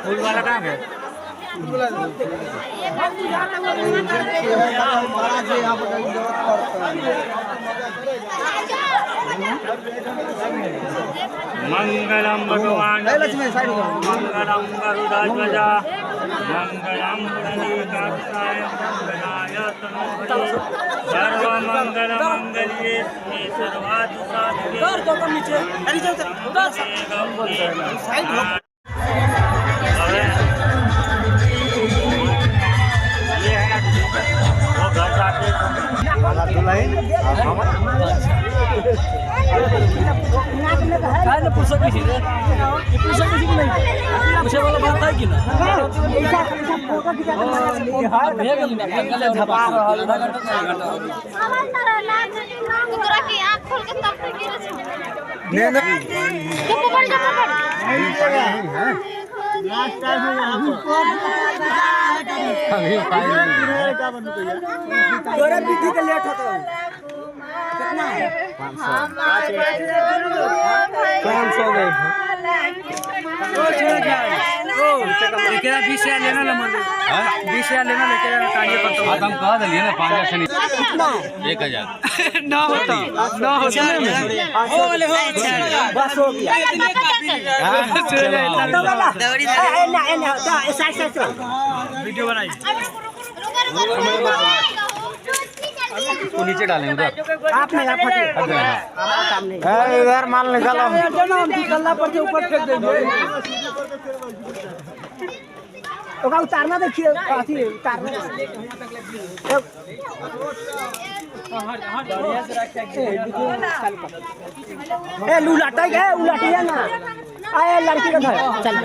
फूल वाला कहाँ है? मंगलम भगवान मंगलम गरुड़ध्वजा मंगलम गणेशाय मंगलाय तनोहरे सर्वमंगल मंगल्ये शिवे सर्वार्थ साधिके लेट होता है कितना है 500 गए लेकिन 20,000 लेना ना मुझे 20,000 लेना लेके जाना कांजे पर तो हम कह दिए ना 5,000 से नहीं कितना 1,000 ना होता ना होता हो ले हो बस हो गया वीडियो बनाई तो नीचे डालें उधर आप नहीं आप फटे इधर माल निकालो निकलना पड़ता ऊपर फेंक देंगे ओका उतारना देखिए अथी उतारना ए लूलाटा है उलाटिया ना आए लड़की का घर चल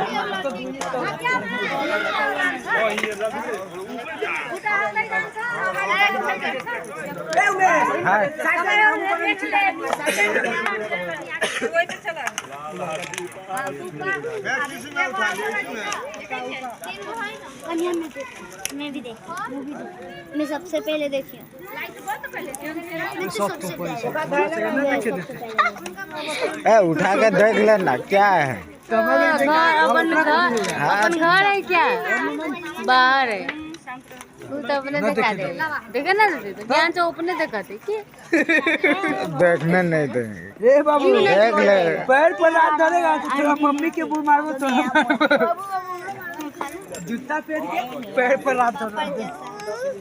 मैं भी देखी मैं सबसे पहले देखी उठा के देख लेना क्या है अपन घर है क्या बाहर है तू तो अपने दिखा दे देखा ना ज्ञान से अपने दिखाते क्या देखने नहीं देंगे ए बाबू देख ले पैर पर हाथ डालेगा तो तेरा मम्मी के मुंह मारो तो जूता पहन के पैर पर हाथ डाल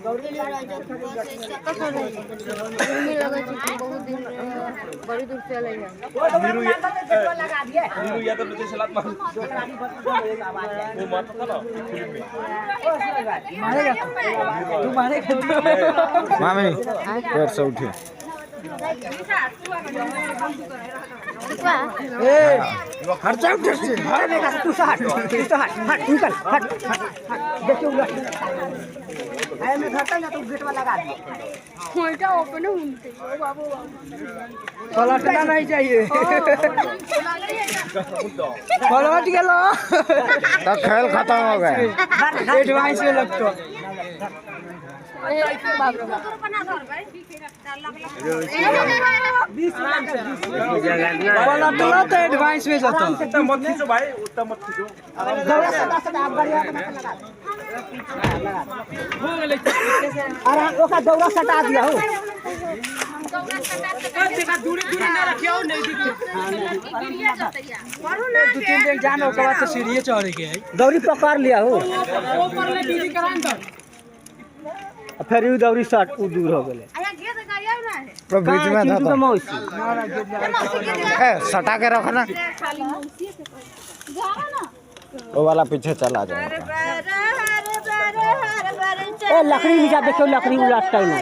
बहुत दिन बड़ी दूर से आई है नीरू या तो नीचे सलाद मार वो मारता था ना मारेगा तू मारेगा मामी पैर से उठे खर्चा उठे से तू हट निकल हट देखिए आए मैं घरता ना तो गेट वाला लगा दे मोटा ओपन होते बाबू पलटना नहीं चाहिए पलट गेलो तो खेल खत्म हो गया एडवांस में लगतो पलटना तो एडवांस में जाता मत खींचो भाई उतना मत खींचो अरे ओका दौरा सटा दिया हो दूरी ना रखियो नहीं दो तीन दिन जानो के बाद तो सीढ़ी चढ़े के है दौरी पकड़ लिया हो ऊपर ले बीड़ी करान दो फिर यू दौरी सट दूर हो गेले तो बीच में था तो सटा के रखना वो वाला पीछे चला जाएगा ए लकड़ी नीचा देखो लकड़ी उलटता है ना